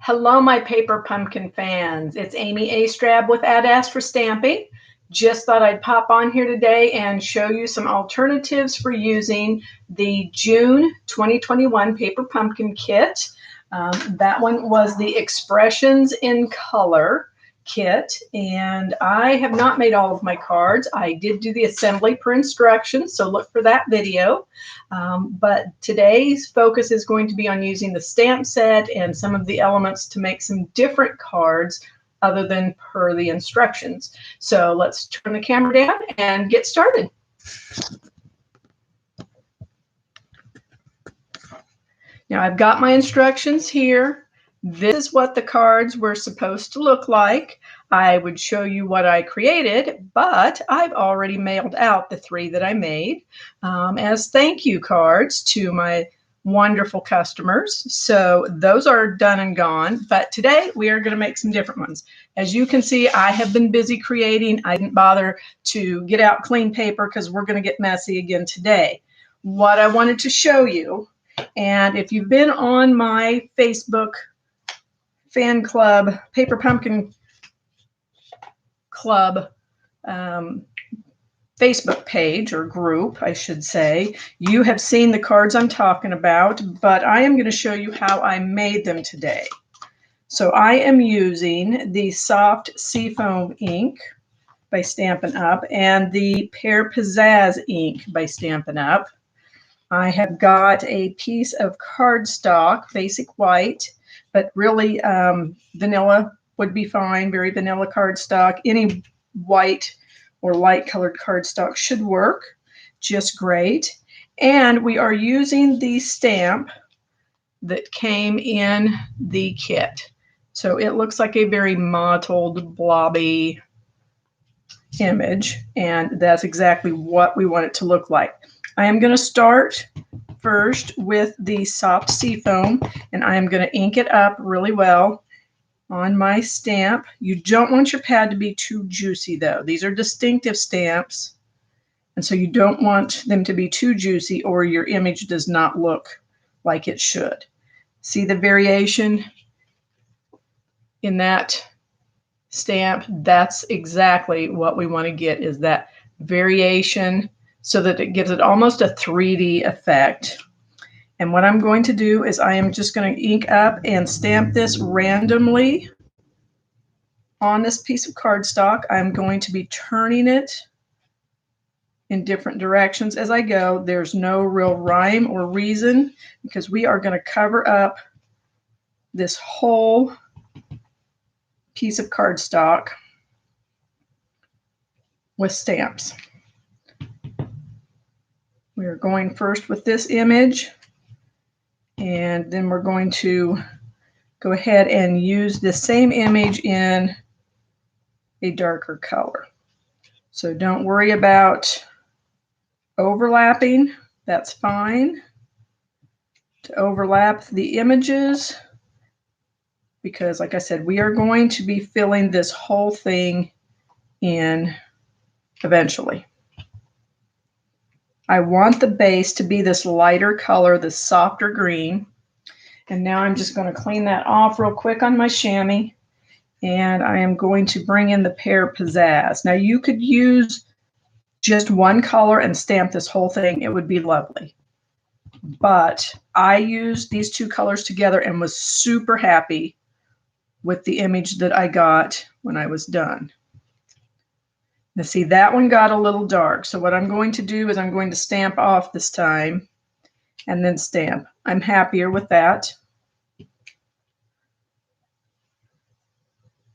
Hello, my paper pumpkin fans. It's Amy Astrab with AdAsk for Stamping. Just thought I'd pop on here today and show you some alternatives for using the June 2021 Paper Pumpkin Kit. That one was the Expressions in Color kit, and I have not made all of my cards. I did do the assembly per instructions, so look for that video. But today's focus is going to be on using the stamp set and some of the elements to make some different cards other than per the instructions. So let's turn the camera down and get started. Now I've got my instructions here. This is what the cards were supposed to look like. I would show you what I created, but I've already mailed out the 3 that I made as thank you cards to my wonderful customers. So those are done and gone, but today we are going to make some different ones. As you can see, I have been busy creating. I didn't bother to get out clean paper because we're going to get messy again today. What I wanted to show you, and if you've been on my Facebook fan club, Paper Pumpkin Club Facebook page or group, I should say, you have seen the cards I'm talking about, but I am going to show you how I made them today. So I am using the Soft Seafoam ink by Stampin' Up! And the Pear Pizzazz ink by Stampin' Up! I have got a piece of cardstock, basic white, but really vanilla would be fine, very vanilla cardstock. Any white or light colored cardstock should work just great. And we are using the stamp that came in the kit. So it looks like a very mottled, blobby image, and that's exactly what we want it to look like. I am going to start first with the Soft Seafoam, and I am going to ink it up really well on my stamp. You don't want your pad to be too juicy though. These are distinctive stamps, and so you don't want them to be too juicy or your image does not look like it should. See the variation in that stamp? That's exactly what we want to get, is that variation so that it gives it almost a 3D effect. And what I'm going to do is I am just going to ink up and stamp this randomly on this piece of cardstock. I'm going to be turning it in different directions as I go. There's no real rhyme or reason because we are going to cover up this whole piece of cardstock with stamps. We are going first with this image, and then we're going to go ahead and use the same image in a darker color. So don't worry about overlapping. That's fine to overlap the images because, like I said, we are going to be filling this whole thing in eventually. I want the base to be this lighter color, this softer green. And now I'm just going to clean that off real quick on my chamois. And I am going to bring in the Pear Pizzazz. Now you could use just one color and stamp this whole thing. It would be lovely. But I used these 2 colors together and was super happy with the image that I got when I was done. Now see, that one got a little dark. So what I'm going to do is I'm going to stamp off this time and then stamp. I'm happier with that.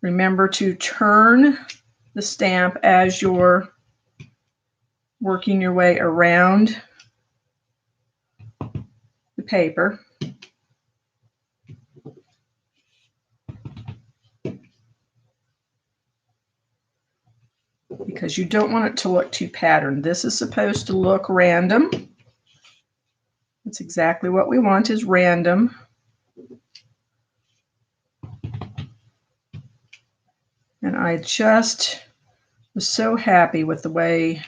Remember to turn the stamp as you're working your way around the paper. Because you don't want it to look too patterned. This is supposed to look random. That's exactly what we want, is random. And I just was so happy with the way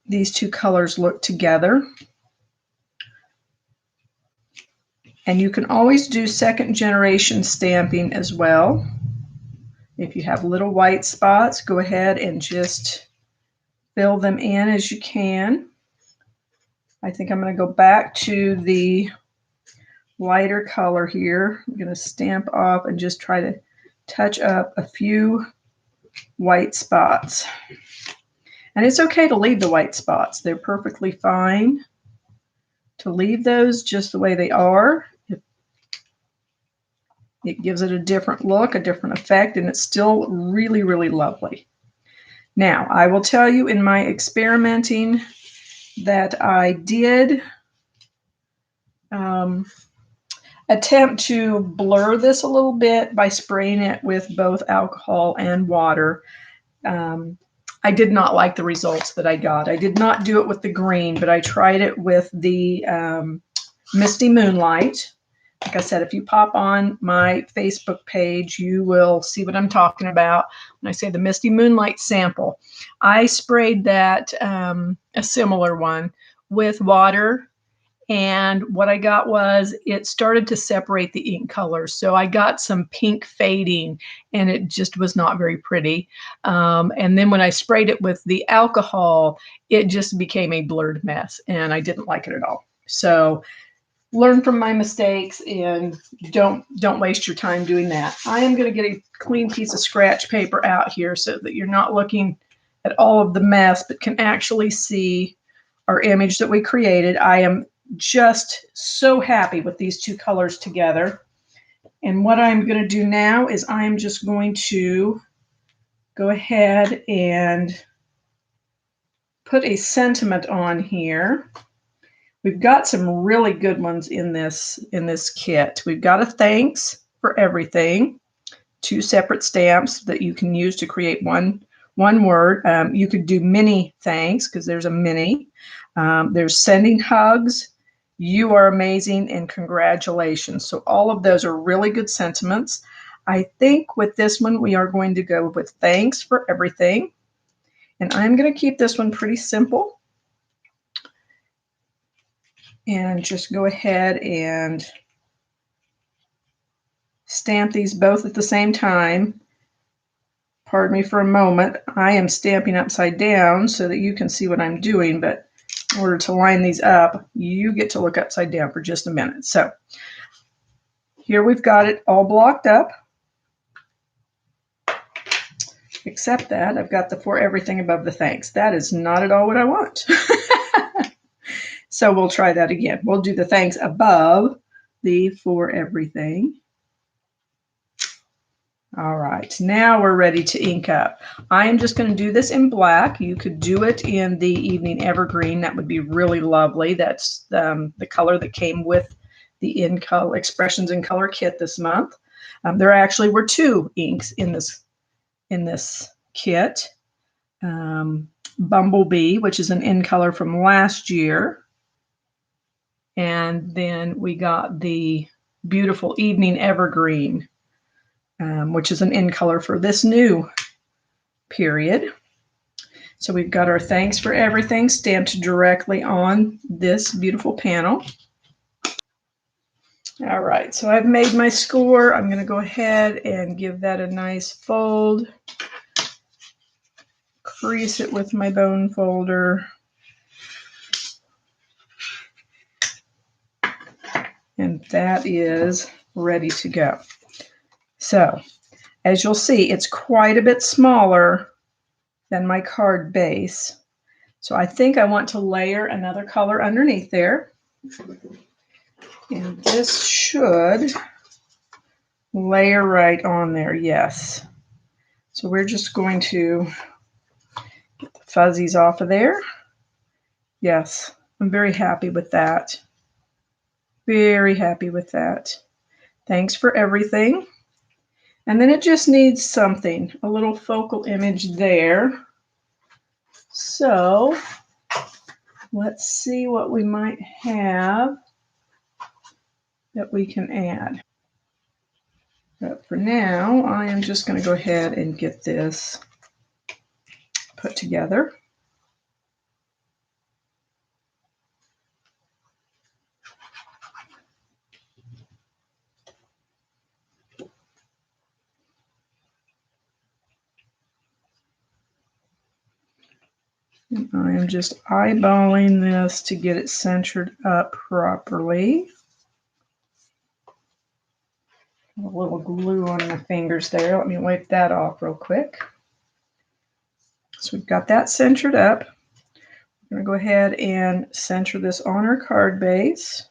these 2 colors look together. And you can always do second generation stamping as well. If you have little white spots, go ahead and just fill them in as you can. I think I'm going to go back to the lighter color here. I'm going to stamp off and just try to touch up a few white spots. And it's okay to leave the white spots. They're perfectly fine to leave those just the way they are. It gives it a different look, a different effect, and it's still really, really lovely. Now, I will tell you in my experimenting that I did attempt to blur this a little bit by spraying it with both alcohol and water. I did not like the results that I got. I did not do it with the green, but I tried it with the Misty Moonlight. Like I said, if you pop on my Facebook page, you will see what I'm talking about when I say the Misty Moonlight sample. I sprayed that, a similar one, with water, and what I got was it started to separate the ink colors. So I got some pink fading, and it just was not very pretty. And then when I sprayed it with the alcohol, it just became a blurred mess, and I didn't like it at all. So learn from my mistakes and don't waste your time doing that. I am going to get a clean piece of scratch paper out here so that you're not looking at all of the mess, but can actually see our image that we created. I am just so happy with these two colors together. And what I'm going to do now is I'm just going to go ahead and put a sentiment on here. We've got some really good ones in this kit. We've got a thanks for everything, 2 separate stamps that you can use to create one word. You could do mini thanks because there's a mini. There's sending hugs, you are amazing, and congratulations. So all of those are really good sentiments. I think with this one we are going to go with thanks for everything. And I'm going to keep this one pretty simple. And just go ahead and stamp these both at the same time. Pardon me for a moment. I am stamping upside down so that you can see what I'm doing, but in order to line these up, you get to look upside down for just a minute. So here we've got it all blocked up, except that I've got the for everything above the thanks. That is not at all what I want. So we'll try that again. We'll do the thanks above the for everything. All right, now we're ready to ink up. I am just going to do this in black. You could do it in the Evening Evergreen. That would be really lovely. That's the color that came with the In Color Expressions in Color kit this month. There actually were 2 inks in this kit. Bumblebee, which is an In Color from last year. And then we got the beautiful Evening Evergreen, which is an In Color for this new period. So we've got our thanks for everything stamped directly on this beautiful panel. All right, so I've made my score. I'm going to go ahead and give that a nice fold. Crease it with my bone folder. And that is ready to go. So, as you'll see, it's quite a bit smaller than my card base. So I think I want to layer another color underneath there. And this should layer right on there, yes. So we're just going to get the fuzzies off of there. Yes, I'm very happy with that. Very happy with that. Thanks for everything. And then it just needs something, a little focal image there. So let's see what we might have that we can add. But for now, I am just going to go ahead and get this put together. And I am just eyeballing this to get it centered up properly. A little glue on my fingers there. Let me wipe that off real quick. So we've got that centered up. I'm going to go ahead and center this on our card base.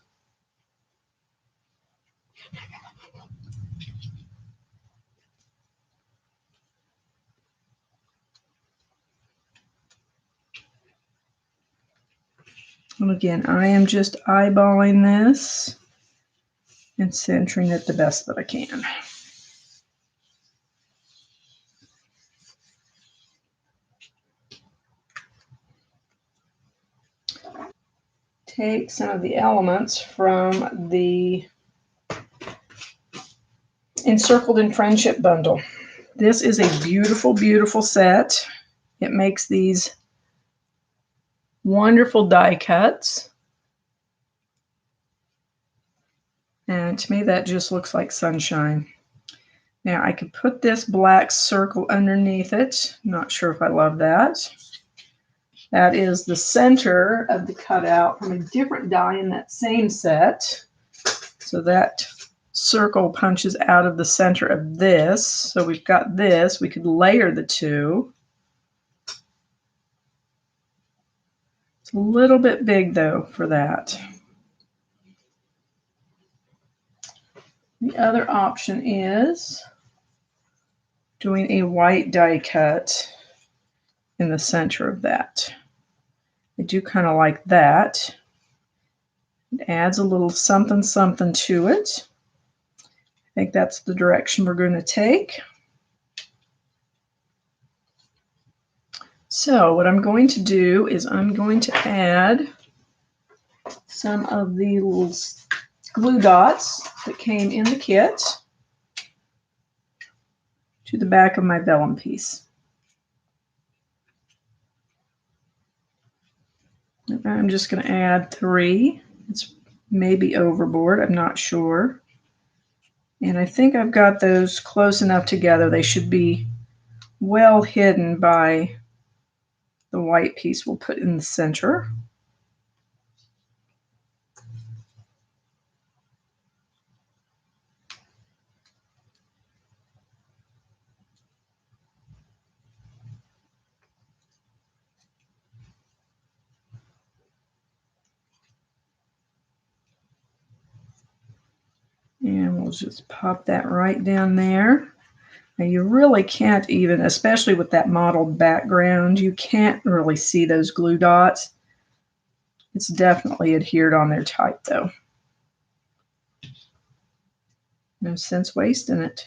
And again, I am just eyeballing this and centering it the best that I can. Take some of the elements from the Encircled in Friendship bundle. This is a beautiful, beautiful set. It makes these wonderful die cuts. And to me, that just looks like sunshine. Now, I could put this black circle underneath it. Not sure if I love that. That is the center of the cutout from a different die in that same set. So that circle punches out of the center of this. So we've got this. We could layer the two. It's a little bit big, though, for that. The other option is doing a white die cut in the center of that. I do kind of like that. It adds a little something something to it. I think that's the direction we're going to take. So what I'm going to do is I'm going to add some of the little glue dots that came in the kit to the back of my vellum piece. I'm just going to add 3. It's maybe overboard, I'm not sure. And I think I've got those close enough together. They should be well hidden by the white piece we'll put in the center. And we'll just pop that right down there. Now you really can't even, especially with that mottled background, you can't really see those glue dots. It's definitely adhered on there tight though. No sense wasting it.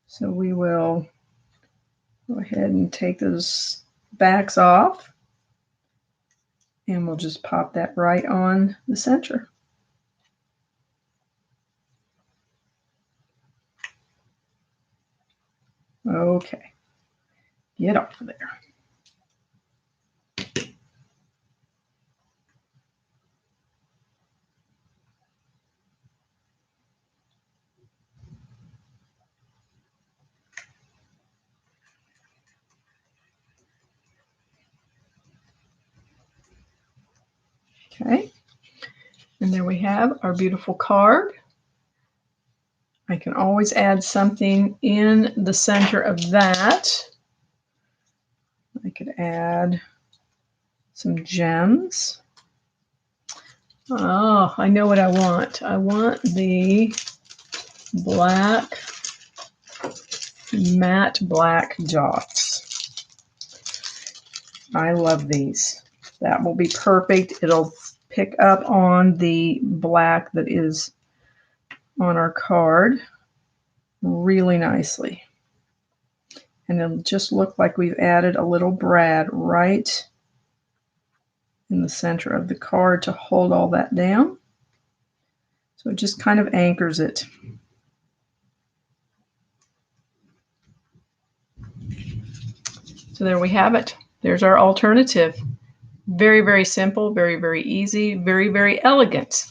So we will go ahead and take those backs off and we'll just pop that right on the center. Okay, get off of there. Okay, and there we have our beautiful card. I can always add something in the center of that. I could add some gems. Oh, I know what I want. I want the black, matte black dots. I love these. That will be perfect. It'll pick up on the black that is on our card really nicely. And it'll just look like we've added a little brad right in the center of the card to hold all that down. So it just kind of anchors it. So there we have it. There's our alternative. Very, very simple, very, very easy, very, very elegant.